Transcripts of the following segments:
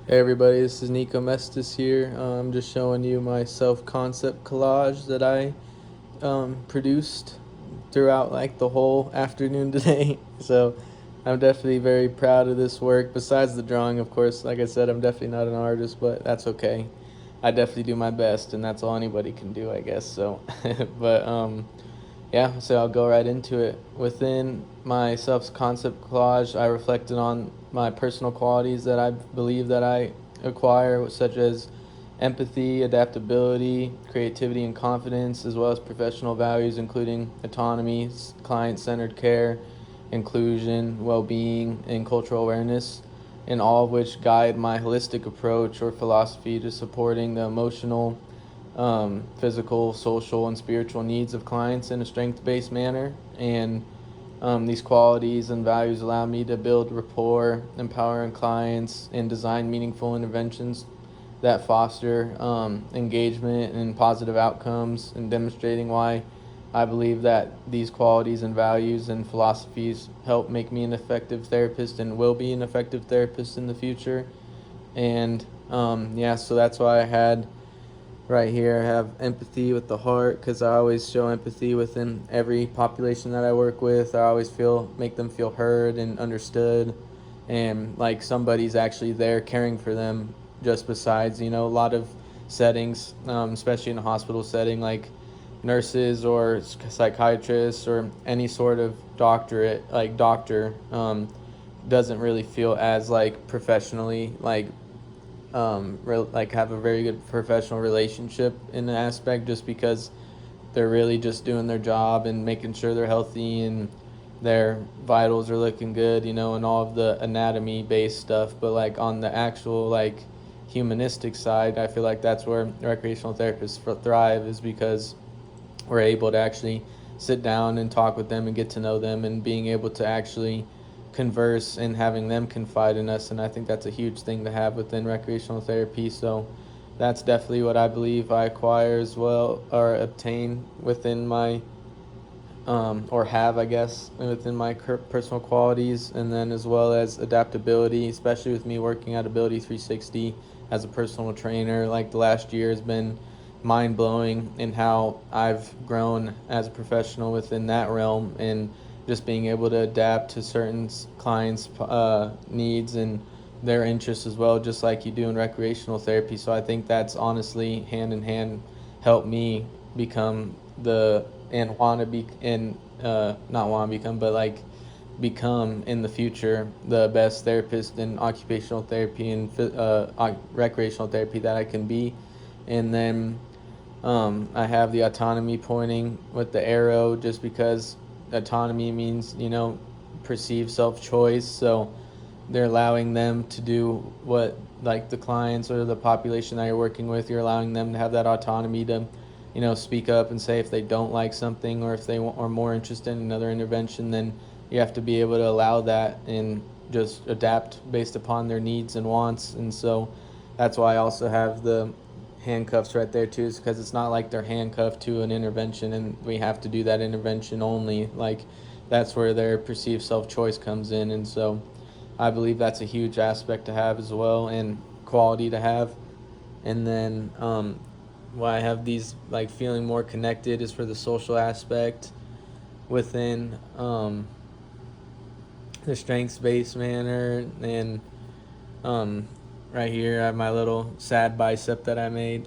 Hey everybody, this is Nico Mestis here. I'm just showing you my self-concept collage that I produced throughout like the whole afternoon today. So I'm definitely very proud of this work. Besides the drawing, of course, like I said, I'm definitely not an artist, but that's okay. I definitely do my best, and that's all anybody can do, I guess. So, but yeah, so I'll go right into it. Within my self-concept collage, I reflected on my personal qualities that I believe that I acquire, such as empathy, adaptability, creativity, and confidence, as well as professional values, including autonomy, client-centered care, inclusion, well-being, and cultural awareness, and all of which guide my holistic approach or philosophy to supporting the emotional, physical, social, and spiritual needs of clients in a strength-based manner. And these qualities and values allow me to build rapport, empowering clients, and design meaningful interventions that foster engagement and positive outcomes, and demonstrating why I believe that these qualities and values and philosophies help make me an effective therapist and will be an effective therapist in the future. And yeah, so that's why I had right here I have empathy with the heart, because I always show empathy within every population that I work with. I always make them feel heard and understood, and like somebody's actually there caring for them, just besides, a lot of settings, especially in a hospital setting, like nurses or psychiatrists or any sort of doctor, doesn't really feel as like professionally like have a very good professional relationship in the aspect, just because they're really just doing their job and making sure they're healthy and their vitals are looking good, and all of the anatomy based stuff. But like on the actual like humanistic side, I feel like that's where recreational therapists thrive, is because we're able to actually sit down and talk with them and get to know them, and being able to actually converse and having them confide in us. And I think that's a huge thing to have within recreational therapy. So that's definitely what I believe I acquire as well, or obtain within my or have, I guess, within my personal qualities. And then as well as adaptability, especially with me working at Ability 360 as a personal trainer. Like the last year has been mind blowing in how I've grown as a professional within that realm, and just being able to adapt to certain clients' needs and their interests as well, just like you do in recreational therapy. So I think that's honestly hand in hand helped me become the and want to be and not want to become, but like become in the future the best therapist in occupational therapy and recreational therapy that I can be. And then I have the autonomy pointing with the arrow, just because autonomy means, perceived self-choice. So they're allowing them to do what, like the clients or the population that you're working with, you're allowing them to have that autonomy to, speak up and say if they don't like something, or if they are more interested in another intervention. Then you have to be able to allow that and just adapt based upon their needs and wants. And so that's why I also have the handcuffs right there too, is because it's not like they're handcuffed to an intervention and we have to do that intervention only. Like that's where their perceived self-choice comes in. And so I believe that's a huge aspect to have as well, and quality to have. And then why I have these like feeling more connected is for the social aspect within the strengths-based manner. And um, right here I have my little sad bicep that I made,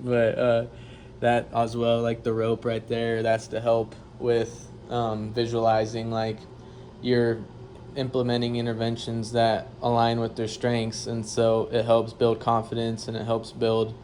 but that as well, like the rope right there, that's to help with visualizing like you're implementing interventions that align with their strengths. And so it helps build confidence, and it helps build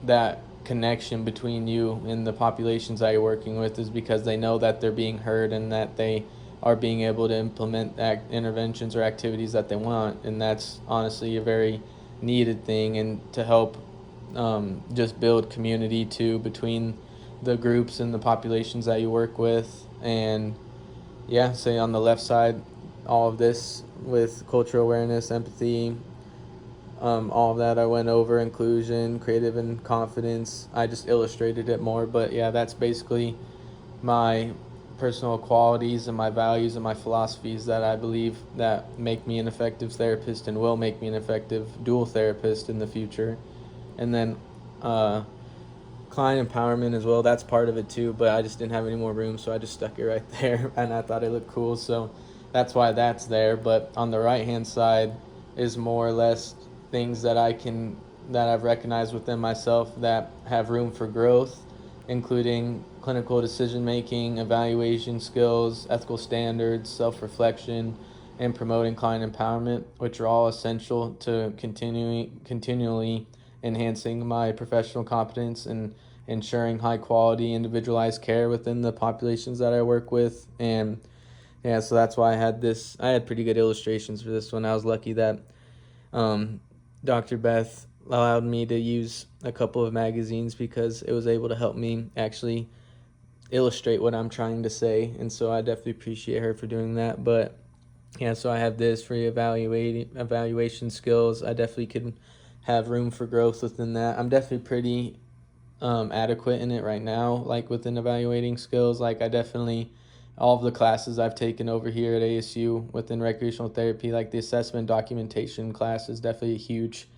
that connection between you and the populations that you're working with, is because they know that they're being heard and that they are being able to implement interventions or activities that they want. And that's honestly a very needed thing, and to help just build community too between the groups and the populations that you work with. And yeah, say on the left side, all of this with cultural awareness, empathy, all of that I went over, inclusion, creative, and confidence. I just illustrated it more, but yeah, that's basically my personal qualities and my values and my philosophies that I believe that make me an effective therapist and will make me an effective dual therapist in the future. And then client empowerment as well, that's part of it too, but I just didn't have any more room, so I just stuck it right there and I thought it looked cool, so that's why that's there. But on the right hand side is more or less things that I've recognized within myself that have room for growth, including clinical decision making, evaluation skills, ethical standards, self-reflection, and promoting client empowerment, which are all essential to continually enhancing my professional competence and ensuring high quality individualized care within the populations that I work with. And yeah, so that's why I had pretty good illustrations for this one. I was lucky that Dr. Beth allowed me to use a couple of magazines because it was able to help me actually illustrate what I'm trying to say, and so I definitely appreciate her for doing that. But yeah, so I have this for evaluation skills. I definitely could have room for growth within that. I'm definitely pretty adequate in it right now, like within evaluating skills. Like I definitely, all of the classes I've taken over here at ASU within recreational therapy, like the assessment documentation class is definitely a huge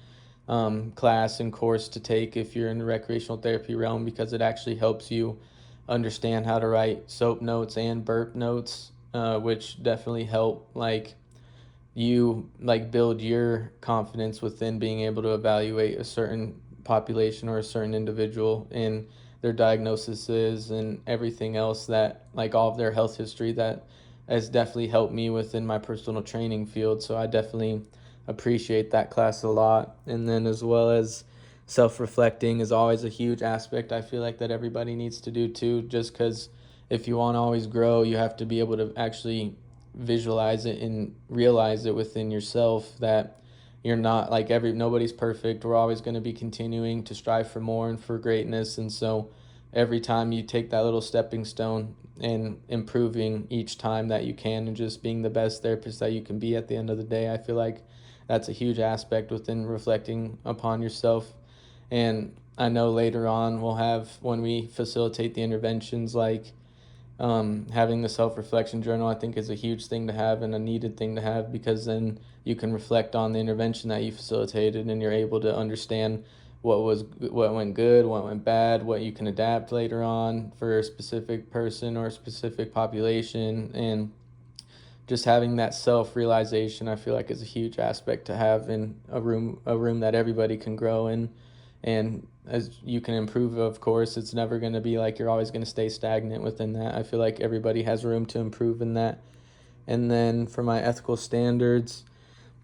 class and course to take if you're in the recreational therapy realm, because it actually helps you understand how to write soap notes and burp notes, which definitely help like you like build your confidence within being able to evaluate a certain population or a certain individual in their diagnoses and everything else, that like all of their health history, that has definitely helped me within my personal training field. So I definitely appreciate that class a lot. And then as well as self-reflecting is always a huge aspect I feel like that everybody needs to do too, just because if you want to always grow, you have to be able to actually visualize it and realize it within yourself that you're not like nobody's perfect. We're always going to be continuing to strive for more and for greatness. And so every time you take that little stepping stone and improving each time that you can and just being the best therapist that you can be at the end of the day, I feel like that's a huge aspect within reflecting upon yourself. And I know later on we'll have, when we facilitate the interventions, like having the self-reflection journal, I think is a huge thing to have and a needed thing to have, because then you can reflect on the intervention that you facilitated and you're able to understand what went good, what went bad, what you can adapt later on for a specific person or a specific population. And just having that self-realization, I feel like, is a huge aspect to have in a room that everybody can grow in. And as you can improve, of course, it's never going to be like you're always going to stay stagnant within that. I feel like everybody has room to improve in that. And then for my ethical standards,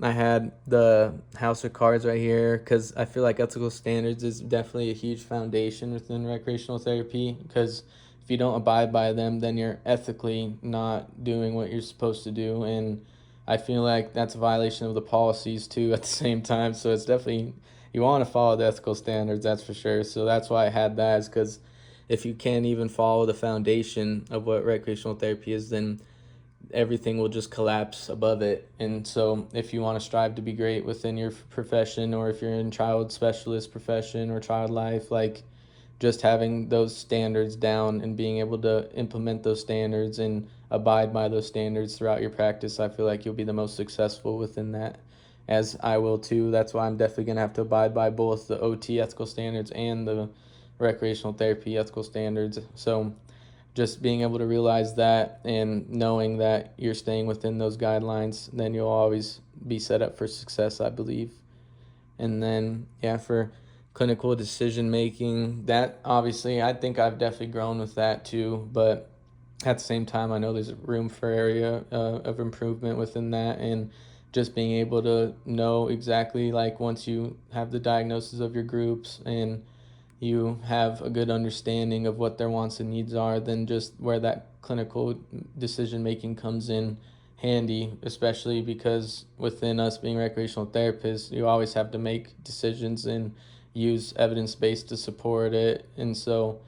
I had the house of cards right here, because I feel like ethical standards is definitely a huge foundation within recreational therapy, because if you don't abide by them, then you're ethically not doing what you're supposed to do. And I feel like that's a violation of the policies too at the same time. So it's definitely, you want to follow the ethical standards, that's for sure. So that's why I had that, is because if you can't even follow the foundation of what recreational therapy is, then everything will just collapse above it. And so if you want to strive to be great within your profession, or if you're in child specialist profession or child life, like just having those standards down and being able to implement those standards and abide by those standards throughout your practice, I feel like you'll be the most successful within that, as I will too. That's why I'm definitely going to have to abide by both the OT ethical standards and the recreational therapy ethical standards. So just being able to realize that and knowing that you're staying within those guidelines, then you'll always be set up for success, I believe. And then, yeah, for clinical decision making, that obviously I think I've definitely grown with that too. But at the same time, I know there's room for area of improvement within that. And just being able to know exactly, like once you have the diagnosis of your groups and you have a good understanding of what their wants and needs are, then just where that clinical decision making comes in handy, especially because within us being recreational therapists, you always have to make decisions and use evidence-based to support it. And so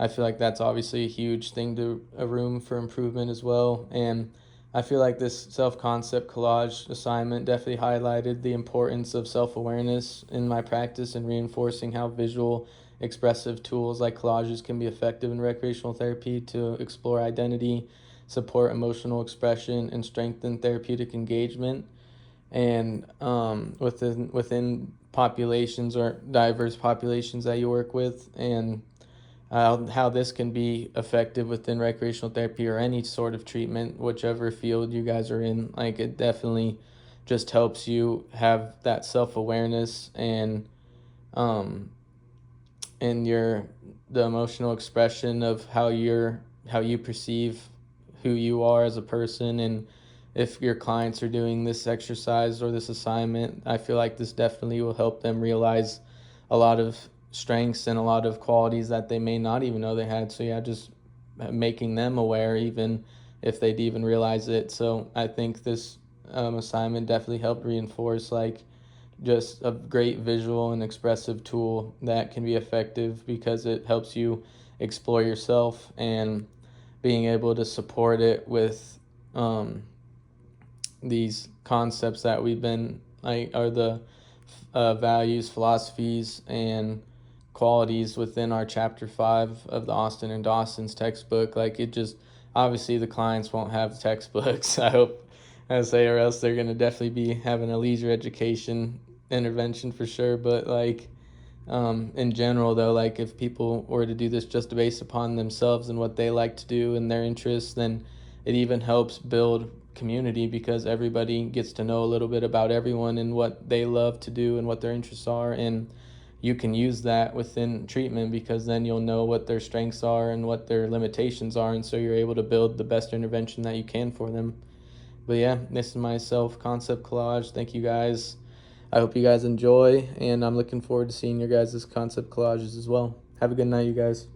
I feel like that's obviously a huge thing, to a room for improvement as well. And I feel like this self-concept collage assignment definitely highlighted the importance of self-awareness in my practice and reinforcing how visual expressive tools like collages can be effective in recreational therapy to explore identity, support emotional expression, and strengthen therapeutic engagement. And within populations or diverse populations that you work with, and how this can be effective within recreational therapy or any sort of treatment, whichever field you guys are in. Like, it definitely just helps you have that self-awareness um, and the emotional expression of how you perceive who you are as a person. And if your clients are doing this exercise or this assignment, I feel like this definitely will help them realize a lot of strengths and a lot of qualities that they may not even know they had. So yeah, just making them aware, even if they'd even realize it. So I think this assignment definitely helped reinforce like just a great visual and expressive tool that can be effective because it helps you explore yourself, and being able to support it with um, these concepts that we've been like are the values, philosophies, and qualities within our chapter 5 of the Austin and Dawson's textbook. Like, it just, obviously the clients won't have textbooks, I hope I say, or else they're going to definitely be having a leisure education intervention for sure. But like, in general though, like if people were to do this just based upon themselves and what they like to do and their interests, then it even helps build community because everybody gets to know a little bit about everyone and what they love to do and what their interests are. And you can use that within treatment because then you'll know what their strengths are and what their limitations are, and so you're able to build the best intervention that you can for them. But yeah, this is my self concept collage. Thank you guys. I hope you guys enjoy, and I'm looking forward to seeing your guys' concept collages as well. Have a good night, you guys.